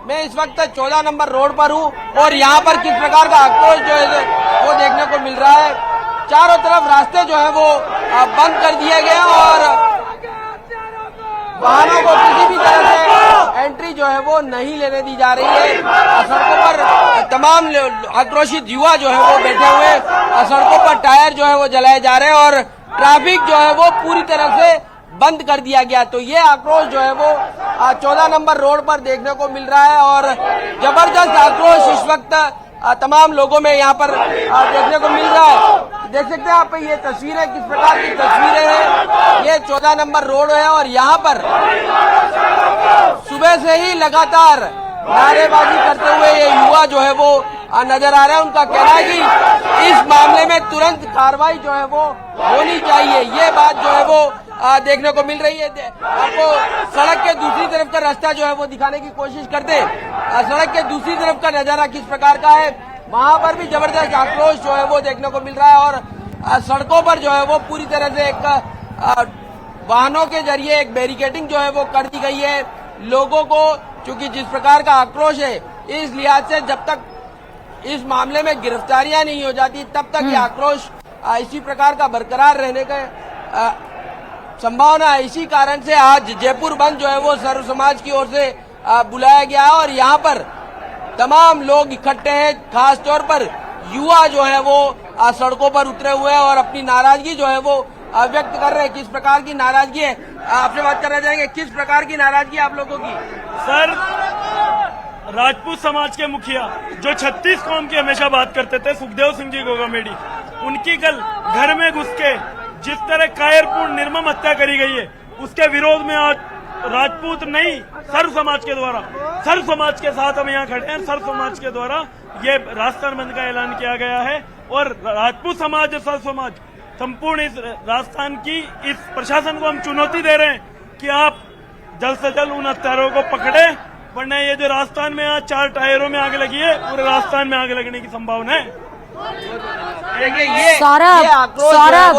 मैं इस वक्त 14 नंबर रोड पर हूँ और यहाँ पर किस प्रकार का आक्रोश जो है वो देखने को मिल रहा है। चारों तरफ रास्ते जो है वो बंद कर दिए गए और वाहनों को किसी भी तरह से एंट्री जो है वो नहीं लेने दी जा रही है। सड़कों पर तमाम आक्रोशित युवा जो है वो बैठे हुए, सड़कों पर टायर जो है वो जलाए जा रहे हैं और ट्रैफिक जो है वो पूरी तरह से बंद कर दिया गया। तो ये आक्रोश जो है वो 14 नंबर रोड पर देखने को मिल रहा है और जबरदस्त आक्रोश इस वक्त तमाम लोगों में यहाँ पर देखने को मिल रहा है। देख सकते हैं आप ये तस्वीरें किस प्रकार की तस्वीरें हैं। ये 14 नंबर रोड है और यहाँ पर सुबह से ही लगातार नारेबाजी करते हुए ये युवा जो है वो नजर आ रहा है। उनका कहना है कि इस मामले में तुरंत कार्रवाई जो है वो होनी चाहिए। ये बात जो है वो देखने को मिल रही है। आपको सड़क के दूसरी तरफ का रास्ता जो है वो दिखाने की कोशिश करते। सड़क के दूसरी तरफ का नजारा किस प्रकार का है, वहां पर भी जबरदस्त आक्रोश जो है वो देखने को मिल रहा है और सड़कों पर जो है वो पूरी तरह से एक वाहनों के जरिए एक बैरिकेडिंग जो है वो कर दी गई है। लोगों को चूंकि जिस प्रकार का आक्रोश है, इस लिहाज से जब तक इस मामले में गिरफ्तारियां नहीं हो जाती तब तक ये आक्रोश इसी प्रकार का बरकरार रहने का संभावना है। इसी कारण से आज जयपुर बंद जो है वो सर्व समाज की ओर से बुलाया गया है और यहाँ पर तमाम लोग इकट्ठे हैं। खास तौर पर युवा जो है वो सड़कों पर उतरे हुए हैं और अपनी नाराजगी जो है वो व्यक्त कर रहे हैं। किस प्रकार की नाराजगी है, आपसे बात करना चाहेंगे, किस प्रकार की नाराजगी आप लोगों की? सर, राजपूत समाज के मुखिया जो 36 कौम की हमेशा बात करते थे, सुखदेव सिंह जी गोगामेडी, उनकी कल घर में घुस के जिस तरह कायरपूर्ण निर्मम हत्या करी गई है, उसके विरोध में आज राजपूत नहीं सर्व समाज के द्वारा, सर्व समाज के साथ हम यहाँ खड़े हैं। सर्व समाज के द्वारा ये राजस्थान बंद का ऐलान किया गया है और राजपूत समाज और सर्व समाज संपूर्ण इस राजस्थान की इस प्रशासन को हम चुनौती दे रहे हैं कि आप जल्द से जल्द उन हत्यारों को पकड़े, वरना ये जो राजस्थान में आज 4 टायरों में आग लगी है, पूरे राजस्थान में आग लगने की संभावना है। सौरभ,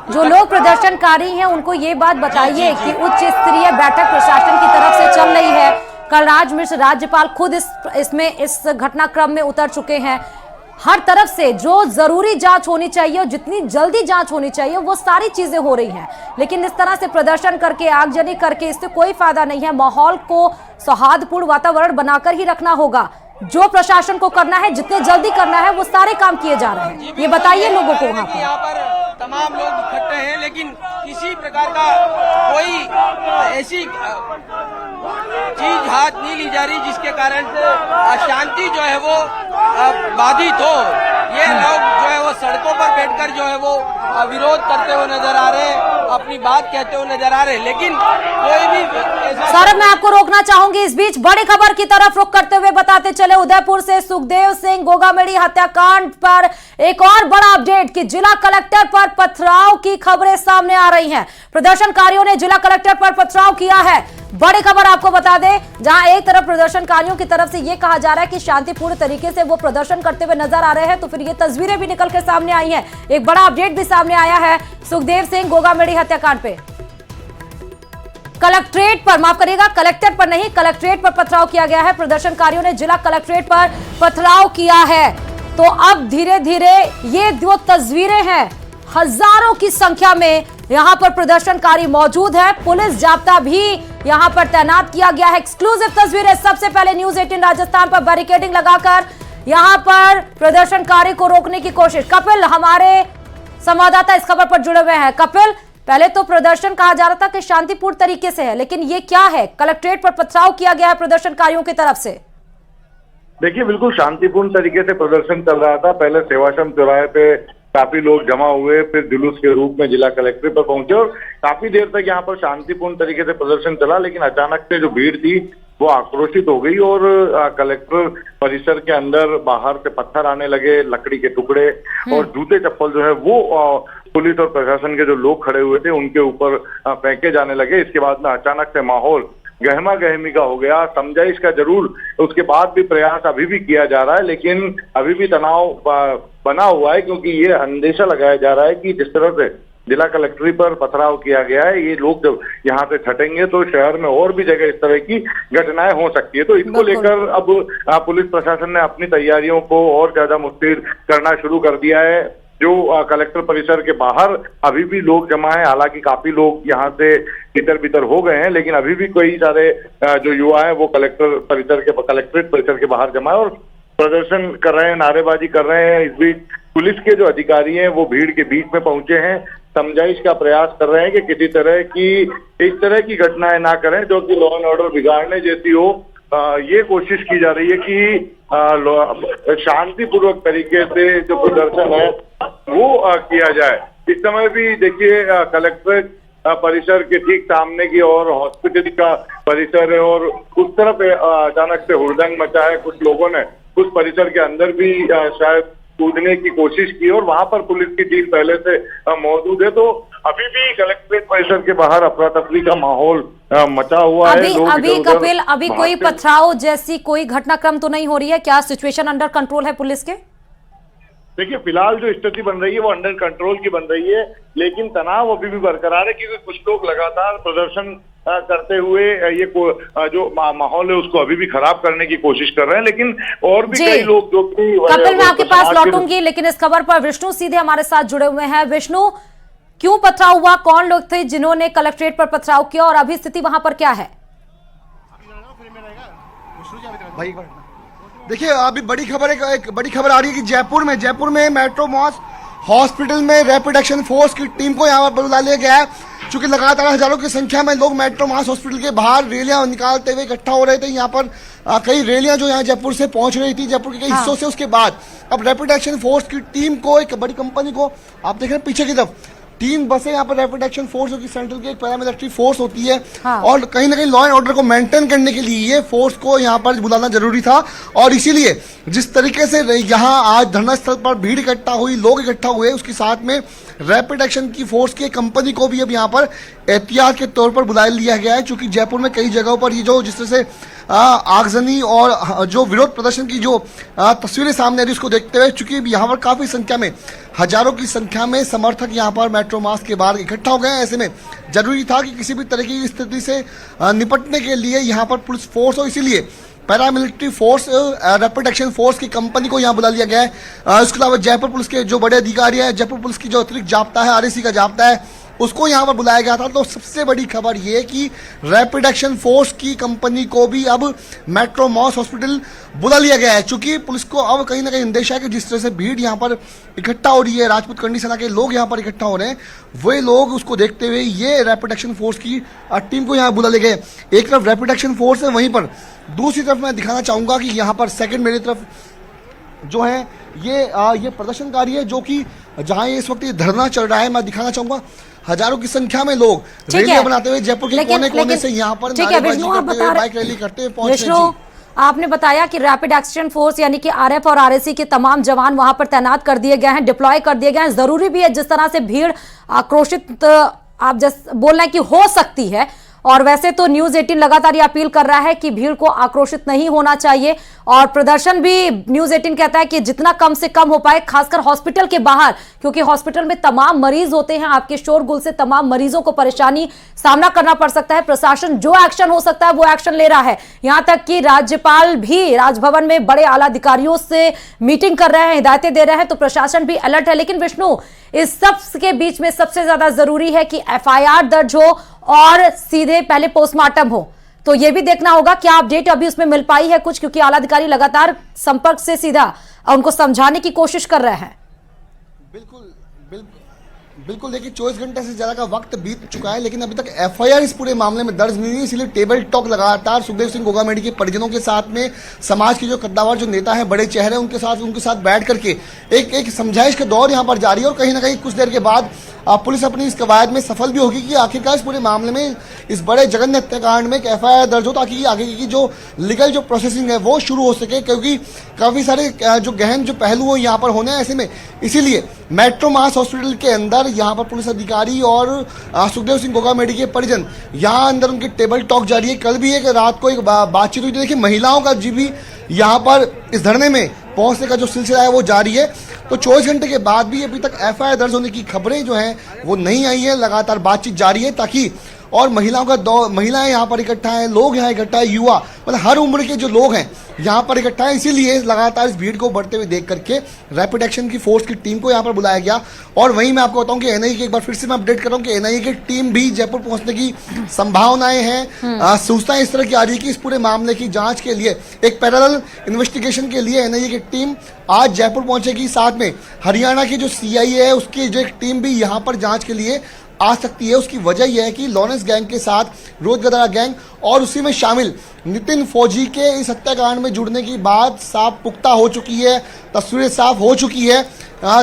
जो लोग प्रदर्शनकारी हैं उनको ये बात बताइए कि उच्च स्तरीय बैठक प्रशासन की तरफ से चल रही है। कलराज मिश्र राज्यपाल खुद इस घटनाक्रम में उतर चुके हैं। हर तरफ से जो जरूरी जांच होनी चाहिए और जितनी जल्दी जांच होनी चाहिए वो सारी चीजें हो रही हैं, लेकिन इस तरह से प्रदर्शन करके, आगजनी करके इससे कोई फायदा नहीं है। माहौल को सौहार्दपूर्ण वातावरण बनाकर ही रखना होगा। जो प्रशासन को करना है, जितने जल्दी करना है, वो सारे काम किए जा रहे हैं। ये बताइए लोगों को। वहाँ पर यहाँ पर तमाम लोग इकट्ठे हैं लेकिन किसी प्रकार का कोई ऐसी चीज हाथ नहीं ली जा रही जिसके कारण से शांति जो है वो बाधित हो। ये लोग जो है वो सड़कों पर बैठकर जो है वो विरोध करते हुए नजर आ रहे हैं, अपनी बात कहते हुए नजर आ रहे हैं, लेकिन कोई भी। सौरभ, मैं आपको रोकना चाहूंगी। इस बीच बड़ी खबर की तरफ रुख करते हुए बताते चले, उदयपुर से सुखदेव सिंह गोगामेडी हत्याकांड पर एक और बड़ा अपडेट कि जिला कलेक्टर पर पथराव की खबरें सामने आ रही हैं। प्रदर्शनकारियों ने जिला कलेक्टर पर पथराव किया है। बड़ी खबर आपको बता दें, जहां एक तरफ प्रदर्शनकारियों की तरफ से यह कहा जा रहा है कि शांतिपूर्ण तरीके से वो प्रदर्शन करते हुए नजर आ रहे हैं, तो फिर ये तस्वीरें भी निकल के सामने आई हैं। एक बड़ा अपडेट भी सामने आया है सुखदेव सिंह गोगामेडी हत्याकांड पे। कलेक्ट्रेट पर, माफ करिएगा, कलेक्टर पर नहीं, कलेक्ट्रेट पर पथराव किया गया है। प्रदर्शनकारियों ने जिला कलेक्ट्रेट पर पथराव किया है। तो अब धीरे धीरे ये जो तस्वीरें हैं, हजारों की संख्या में यहां पर प्रदर्शनकारी मौजूद है। पुलिस जाब्ता भी यहां पर तैनात किया गया है। एक्सक्लूसिव तस्वीरें सबसे पहले न्यूज 18 राजस्थान पर बैरिकेडिंग लगाकर यहां पर प्रदर्शनकारी को रोकने की कोशिश। कपिल, हमारे संवाददाता इस खबर पर जुड़े हुए हैं। कपिल, पहले तो प्रदर्शन कहा जा रहा था कि शांतिपूर्ण तरीके से है, लेकिन ये क्या है? कलेक्ट्रेट पर पथराव किया गया है प्रदर्शनकारियों की तरफ से। देखिए, बिल्कुल शांतिपूर्ण तरीके से प्रदर्शन चल रहा था। पहले सेवाश्रम चौराहे पे काफी लोग जमा हुए, फिर जुलूस के रूप में जिला कलेक्ट्रेट पर पहुंचे और काफी देर तक यहाँ पर शांतिपूर्ण तरीके से प्रदर्शन चला। लेकिन अचानक से जो भीड़ थी वो आक्रोशित हो गई और कलेक्टर परिसर के अंदर बाहर से पत्थर आने लगे, लकड़ी के टुकड़े और जूते चप्पल जो है वो पुलिस और प्रशासन के जो लोग खड़े हुए थे उनके ऊपर फेंके जाने लगे। इसके बाद में अचानक से माहौल गहमा गहमी का हो गया। समझाइश का जरूर उसके बाद भी प्रयास अभी भी किया जा रहा है, लेकिन अभी भी तनाव बना हुआ है, क्योंकि ये अंदेशा लगाया जा रहा है कि जिस तरह से जिला कलेक्ट्री पर पथराव किया गया है। ये लोग जब यहाँ से छटेंगे तो शहर में और भी जगह इस तरह की घटनाएं हो सकती है। तो इसको लेकर अब पुलिस प्रशासन ने अपनी तैयारियों को और ज्यादा मुस्तैद करना शुरू कर दिया है। जो कलेक्टर परिसर के बाहर अभी भी लोग जमा है, हालांकि काफी लोग यहाँ से तितर बितर हो गए हैं, लेकिन अभी भी कई सारे जो युवा है वो कलेक्ट्रेट परिसर के बाहर जमा है और प्रदर्शन कर रहे हैं, नारेबाजी कर रहे हैं। इस बीच पुलिस के जो अधिकारी हैं वो भीड़ के बीच में पहुंचे हैं, समझाइश का प्रयास कर रहे हैं कि किसी तरह की इस तरह की घटनाएं ना करें जो कि लॉ एंड ऑर्डर बिगाड़ने जैसी हो। ये कोशिश की जा रही है कि शांतिपूर्वक तरीके से जो प्रदर्शन है वो किया जाए। इस समय भी देखिए कलेक्ट्रेट परिसर के ठीक सामने की और हॉस्पिटल का परिसर है और उस तरफ अचानक से हुड़दंग मचा है। कुछ लोगों ने उस परिसर के अंदर भी शायद कूदने की कोशिश की और वहां पर पुलिस की टीम पहले से मौजूद है। तो अभी भी कलेक्ट्रेट परिसर के बाहर अफरा तफरी का माहौल मचा हुआ है। अभी कपिल, अभी कोई पथराव जैसी कोई घटनाक्रम तो नहीं हो रही है क्या? सिचुएशन अंडर कंट्रोल है पुलिस के? देखिए फिलहाल जो स्थिति बन रही है वो अंडर कंट्रोल की बन रही है, लेकिन तनाव अभी भी बरकरार है क्योंकि कुछ लोग लगातार प्रदर्शन करते हुए ये जो माहौल है उसको अभी भी खराब करने की कोशिश कर रहे हैं। लेकिन और भी कई लोग जो कि कपिल, मैं आपके पास लौटूंगी, लेकिन इस खबर पर विष्णु सीधे हमारे साथ जुड़े हुए हैं। विष्णु, क्यों पथराव हुआ? कौन लोग थे जिन्होंने कलेक्ट्रेट पर पथराव किया और अभी स्थिति वहां पर क्या है? देखिए अभी बड़ी खबर है, एक बड़ी खबर आ रही है कि जयपुर में मेट्रो मॉस हॉस्पिटल में रैपिड एक्शन फोर्स की टीम को यहाँ पर बुला लिया गया है। चूंकि लगातार हजारों की संख्या में लोग मेट्रो मॉस हॉस्पिटल के बाहर रैलियां निकालते हुए इकट्ठा हो रहे थे। यहाँ पर कई रैलियां जो यहाँ जयपुर से पहुंच रही थी, जयपुर के कई हिस्सों से। उसके बाद अब रैपिड एक्शन फोर्स की टीम को, एक बड़ी कंपनी को, आप देख रहे हैं पीछे की तरफ 3 बसें यहाँ पर रैपिड एक्शन फोर्स, जो कि सेंट्रल की एक पैरामिलिट्री फोर्स होती है, और कहीं ना कहीं लॉ एंड ऑर्डर को मेंटेन करने के लिए ये फोर्स को यहाँ पर बुलाना जरूरी था। और इसीलिए जिस तरीके से यहाँ आज धरना स्थल पर भीड़ इकट्ठा हुई, लोग इकट्ठा हुए, उसके साथ में रैपिड एक्शन की फोर्स की कंपनी को भी अब यहाँ पर एहतियात के तौर पर बुला लिया गया है। चूंकि जयपुर में कई जगहों पर ये जो जिस तरह से आगजनी और जो विरोध प्रदर्शन की जो तस्वीरें सामने आ रही उसको देखते हुए, चूंकि यहाँ पर काफी संख्या में, हजारों की संख्या में समर्थक यहाँ पर मेट्रो मास के बाहर इकट्ठा हो गए हैं। ऐसे में जरूरी था कि किसी भी तरह की स्थिति से निपटने के लिए यहाँ पर पुलिस फोर्स हो, इसीलिए paramilitary force, rapid action force की कंपनी को यहाँ बुला लिया गया है। इसके अलावा जयपुर पुलिस के जो बड़े अधिकारी हैं, जयपुर पुलिस की जो अतिरिक्त जाब्ता है, RAC का जाब्ता है, उसको यहाँ पर बुलाया गया था। तो सबसे बड़ी खबर ये कि रैपिड एक्शन फोर्स की कंपनी को भी अब मेट्रो मॉस हॉस्पिटल बुला लिया गया है। चूंकि पुलिस को अब कहीं ना कहीं अंदेशा है कि जिस तरह से भीड़ यहाँ पर इकट्ठा हो रही है, राजपूत कंडी सेना के लोग यहाँ पर इकट्ठा हो रहे हैं, वे लोग उसको देखते हुए ये रैपिड एक्शन फोर्स की टीम को यहाँ बुला ले गए। एक तरफ रैपिड एक्शन फोर्स है, वहीं पर दूसरी तरफ मैं दिखाना चाहूंगा कि यहाँ पर सेकंड मेरी तरफ जो है ये प्रदर्शनकारी है, जो कि जहां ये इस वक्त ये धरना चल रहा है, मैं दिखाना चाहूंगा हजारों की संख्या में लोग रैलियां बनाते हुए जयपुर के कोने-कोने से यहाँ पर नारेबाजी करते हुए, बाइक रैली करते हुए पहुंच रहे हैं। आपने बताया कि रैपिड एक्शन फोर्स यानी कि RF और RAC के तमाम जवान वहां पर तैनात कर दिए गए हैं, डिप्लॉय कर दिए गए हैं। जरूरी भी है, जिस तरह से भीड़ आक्रोशित आप बोल रहे हैं कि हो सकती है, और वैसे तो न्यूज 18 लगातार ये अपील कर रहा है कि भीड़ को आक्रोशित नहीं होना चाहिए, और प्रदर्शन भी न्यूज 18 कहता है कि जितना कम से कम हो पाए, खासकर हॉस्पिटल के बाहर, क्योंकि हॉस्पिटल में तमाम मरीज होते हैं। आपके शोरगुल से तमाम मरीजों को परेशानी सामना करना पड़ सकता है। प्रशासन जो एक्शन हो सकता है वो एक्शन ले रहा है। यहां तक कि राज्यपाल भी राजभवन में बड़े आला अधिकारियों से मीटिंग कर रहे हैं, हिदायतें दे रहे हैं, तो प्रशासन भी अलर्ट है। लेकिन विष्णु, इस सब के बीच में सबसे ज्यादा जरूरी है कि FIR दर्ज हो और सीधे पहले पोस्टमार्टम हो। तो यह भी देखना होगा क्या अपडेट अभी उसमें मिल पाई है कुछ, क्योंकि आला अधिकारी लगातार संपर्क से सीधा उनको समझाने की कोशिश कर रहे हैं। बिल्कुल देखिए 24 घंटे से ज्यादा का वक्त बीत चुका है, लेकिन अभी तक FIR इस पूरे मामले में दर्ज नहीं हुई। इसलिए टेबल टॉक लगातार सुखदेव सिंह गोगामेडी के परिजनों के साथ में, समाज के जो कद्दावर जो नेता हैं, बड़े चेहरे, उनके साथ बैठ करके एक समझाइश का दौर यहाँ पर जारी है। और कहीं ना कहीं कुछ देर के बाद पुलिस अपनी इस कवायद में सफल भी होगी कि आखिरकार इस पूरे मामले में, इस बड़े जघन्य हत्याकांड में एक FIR दर्ज हो, ताकि आगे की जो लीगल जो प्रोसेसिंग है वो शुरू हो सके, क्योंकि काफी सारे जो गहन जो पहलू हैं यहाँ पर होने हैं। ऐसे में इसीलिए मेट्रो मास हॉस्पिटल के अंदर यहाँ पर पुलिस अधिकारी और सुखदेव सिंह गोगामेडी के परिजन यहाँ अंदर उनकी टेबल टॉक जारी है। कल भी एक रात को एक बातचीत हुई थी। देखिए महिलाओं का जी भी यहाँ पर इस धरने में पहुंचने का जो सिलसिला है वो जारी है। तो 24 घंटे के बाद भी अभी तक एफआईआर दर्ज होने की खबरें जो हैं वो नहीं आई है। लगातार बातचीत जारी है ताकि और महिलाएं यहाँ पर इकट्ठा हैं, लोग यहाँ इकट्ठा है, युवा मतलब हर उम्र के जो लोग हैं यहाँ पर इकट्ठा है। इसीलिए लगातार इस भीड़ को बढ़ते हुए देख करके रैपिड एक्शन की फोर्स की टीम को यहाँ पर बुलाया गया। और वहीं मैं आपको बताऊं कि एनआईए की एक बार फिर से मैं अपडेट कर रहा हूं कि एनआईए की टीम भी जयपुर पहुंचने की संभावनाएं हैं। सूचनाएं इस तरह की आ रही है कि इस पूरे मामले की जांच के लिए एक पैरेलल इन्वेस्टिगेशन के लिए एनआईए की टीम आज जयपुर पहुंचेगी। साथ में हरियाणा की जो सीआईए है उसकी जो एक टीम भी यहाँ पर जांच के लिए आ सकती है। उसकी वजह यह है कि लॉरेंस गैंग के साथ रोहित गदारा गैंग और उसी में शामिल नितिन फौजी के इस हत्याकांड में जुड़ने की बात साफ पुख्ता हो चुकी है, तस्वीरें साफ हो चुकी है।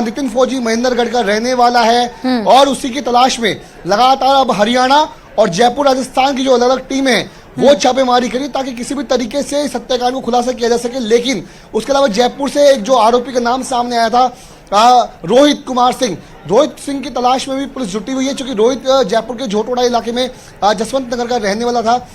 नितिन फौजी महेंद्रगढ़ का रहने वाला है और उसी की तलाश में लगातार अब हरियाणा और जयपुर राजस्थान की जो अलग अलग टीमें हैं वो छापेमारी करी ताकि किसी भी तरीके से इस हत्याकांड को खुलासा किया जा सके। लेकिन उसके अलावा जयपुर से एक जो आरोपी का नाम सामने आया था रोहित कुमार सिंह, रोहित सिंह की तलाश में भी पुलिस जुटी हुई है। क्योंकि रोहित जयपुर के झोटवाड़ा इलाके में जसवंत नगर का रहने वाला था,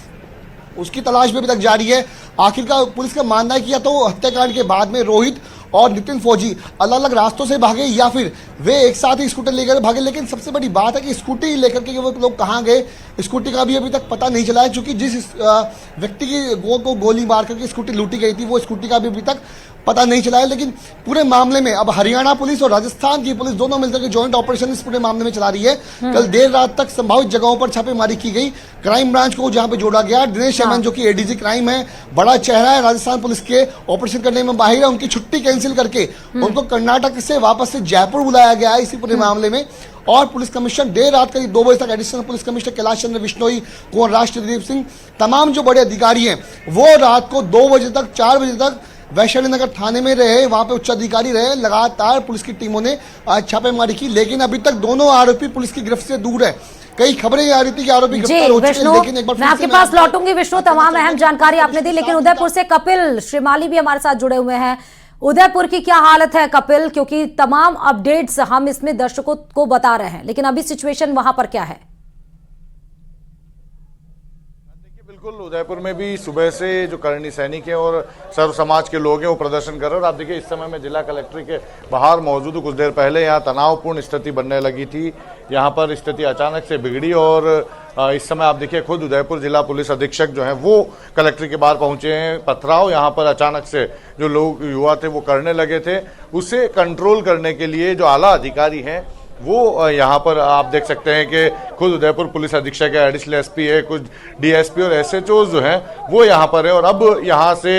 उसकी तलाश में अभी तक जारी है। आखिरकार पुलिस का मानना है कि या तो हत्याकांड के बाद में रोहित और नितिन फौजी अलग अलग रास्तों से भागे या फिर वे एक साथ ही स्कूटर लेकर भागे। लेकिन सबसे बड़ी बात है कि स्कूटी लेकर के वो लोग कहाँ गए, स्कूटी का भी अभी तक पता नहीं चला है। क्योंकि जिस व्यक्ति की को गोली मार करके स्कूटी लूटी गई थी वो स्कूटी का भी अभी तक पता नहीं चला है। लेकिन पूरे मामले में अब हरियाणा पुलिस और राजस्थान की पुलिस दोनों मिलकर के जॉइंट ऑपरेशन इस पूरे मामले में चला रही है। कल देर रात तक संभावित जगहों पर छापेमारी की गई, क्राइम ब्रांच को जहां पे जोड़ा गया। दिनेश हेमन जो कि एडीजी क्राइम है, बड़ा चेहरा है राजस्थान पुलिस के, ऑपरेशन करने में माहिर है, उनकी छुट्टी कैंसिल करके उनको कर्नाटक से वापस से जयपुर बुलाया गया है इसी पूरे मामले में। और पुलिस कमिश्नर देर रात करीब 2 बजे तक additional police commissioner Kailash Chandra Bishnoi, कुंवर राष्ट्रदीप सिंह, तमाम जो बड़े अधिकारी हैं वो रात को 2 बजे तक 4 बजे तक वैशाली नगर थाने में रहे, वहां पे उच्च अधिकारी रहे। लगातार पुलिस की टीमों ने छापेमारी की, लेकिन अभी तक दोनों आरोपी पुलिस की गिरफ्त से दूर है। कई खबरें आ रही थी कि आरोपी गिरफ्तार हो चुके हैं, लेकिन एक बार मैं आपके पास लौटूंगी विष्णु, तमाम अहम जानकारी आपने दी। लेकिन उदयपुर से कपिल श्रीमाली भी हमारे साथ जुड़े हुए हैं। उदयपुर की क्या हालत है कपिल, क्योंकि तमाम अपडेट्स हम इसमें दर्शकों को बता रहे हैं, लेकिन अभी सिचुएशन वहां पर क्या है? बिल्कुल, उदयपुर में भी सुबह से जो करणी सैनिक हैं और सर्व समाज के लोग हैं वो प्रदर्शन कर रहे हैं। और आप देखिए इस समय मैं जिला कलेक्ट्रेट के बाहर मौजूद हूँ। कुछ देर पहले यहाँ तनावपूर्ण स्थिति बनने लगी थी, यहाँ पर स्थिति अचानक से बिगड़ी और इस समय आप देखिए खुद उदयपुर जिला पुलिस अधीक्षक जो हैं वो कलेक्ट्रेट के बाहर पहुंचे हैं। पथराव यहाँ पर अचानक से जो लोग युवा थे वो करने लगे थे, उसे कंट्रोल करने के लिए जो आला अधिकारी हैं वो यहाँ पर आप देख सकते हैं कि खुद उदयपुर पुलिस अधीक्षक है, एडिशनल एसपी है, कुछ डीएसपी और एसएचओ जो हैं वो यहाँ पर है। और अब यहाँ से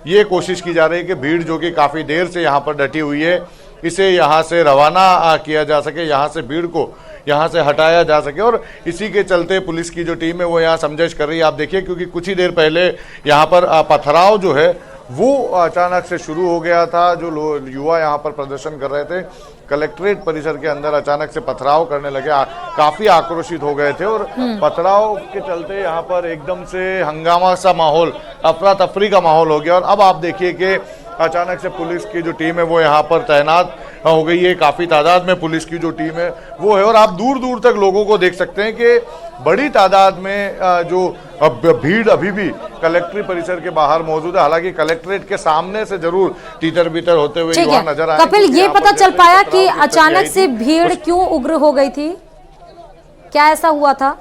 ये कोशिश की जा रही है कि भीड़ जो कि काफ़ी देर से यहाँ पर डटी हुई है, इसे यहाँ से रवाना किया जा सके, यहाँ से भीड़ को यहाँ से हटाया जा सके। और इसी के चलते पुलिस की जो टीम है वो यहाँ समझौता कर रही है। आप देखिए क्योंकि कुछ ही देर पहले यहाँ पर पथराव जो है वो अचानक से शुरू हो गया था। जो युवा यहाँ पर प्रदर्शन कर रहे थे कलेक्ट्रेट परिसर के अंदर अचानक से पथराव करने लगे, काफी आक्रोशित हो गए थे और पथराव के चलते यहाँ पर एकदम से हंगामा सा माहौल, अफरा तफरी का माहौल हो गया। और अब आप देखिए कि अचानक से पुलिस की जो टीम है वो यहाँ पर तैनात हो गई है, काफी तादाद में पुलिस की जो टीम है वो है। और आप दूर दूर तक लोगों को देख सकते हैं कि बड़ी तादाद में जो भीड़ अभी भी कलेक्ट्रेट परिसर के बाहर मौजूद है। हालांकि कलेक्ट्रेट के सामने से जरूर तीतर बीतर होते हुए युवा नजर आए। कपिल, ये पता चल पाया कि अचानक से भीड़ क्यों उग्र हो गई थी, क्या ऐसा हुआ था?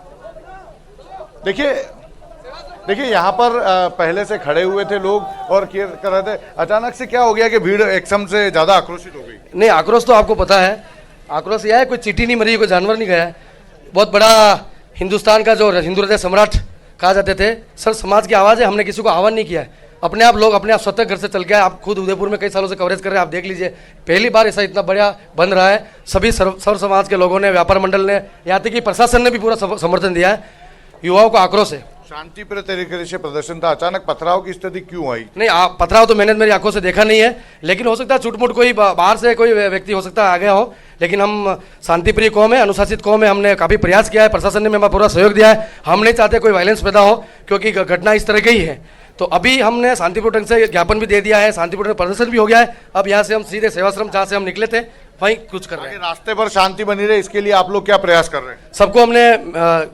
देखिए यहाँ पर पहले से खड़े हुए थे लोग और कर रहे थे, अचानक से क्या हो गया कि भीड़ एकदम से ज्यादा आक्रोशित हो गई। नहीं, आक्रोश तो आपको पता है, आक्रोश यह है कोई चींटी नहीं मरी, कोई जानवर नहीं गया है। बहुत बड़ा हिंदुस्तान का जो हिंदू हृदय सम्राट कहा जाते थे, सर समाज की आवाज़ है, हमने किसी को आह्वान नहीं किया है। अपने आप लोग अपने आप स्वतः घर से चल के आए। आप खुद उदयपुर में कई सालों से कवरेज कर रहे हैं, आप देख लीजिए पहली बार ऐसा इतना बड़ा बन रहा है। सभी सर्व समाज के लोगों ने, व्यापार मंडल ने, यहाँ तक कि प्रशासन ने भी पूरा समर्थन दिया है। युवाओं को आक्रोश है। शांतिप्रिय तरीके से प्रदर्शन था, अचानक पथराव की स्थिति क्यों आई? नहीं, पथराव तो मैंने मेरी आंखों से देखा नहीं है, लेकिन हो सकता है छुटमुट कोई बाहर से कोई व्यक्ति हो सकता है आ गया हो। लेकिन हम शांतिप्रिय कौम है, अनुशासित कौम है, हमने काफी प्रयास किया है, प्रशासन ने हमें पूरा सहयोग दिया है। हम नहीं चाहते कोई वायलेंस पैदा हो, क्योंकि घटना इस तरह की ही है। तो अभी हमने शांतिपूर्ण ढंग से ज्ञापन भी दे दिया है, शांतिपूर्ण प्रदर्शन भी हो गया है। अब यहाँ से हम सीधे सेवाश्रम जहाँ से हम निकले थे वहीं कुछ कर रहे हैं। रास्ते पर शांति बनी रहे, इसके लिए आप लोग क्या प्रयास कर रहे हैं? सबको हमने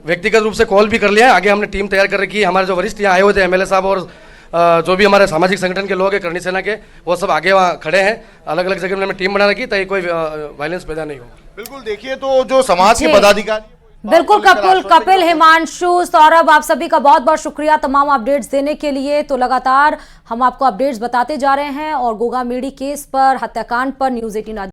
व्यक्तिगत रूप से कॉल भी कर लिया है। आगे हमने टीम तैयार कर रखी है। हमारे जो वरिष्ठ यहाँ आए हुए थे, एमएलए साहब और जो भी हमारे सामाजिक संगठन के लोग हैं करणी सेना के, वो सब आगे वहाँ खड़े हैं। अलग अलग जगह में टीम बना रखी ताकि कोई वायलेंस पैदा नहीं हो। बिल्कुल, देखिए तो जो समाज के जी। पदाधिकारी बिल्कुल कपिल, हिमांशु, सौरभ, आप सभी का बहुत बहुत शुक्रिया तमाम अपडेट्स देने के लिए। तो लगातार हम आपको अपडेट्स बताते जा रहे हैं और गोगामेडी केस पर, हत्याकांड पर न्यूज़ 18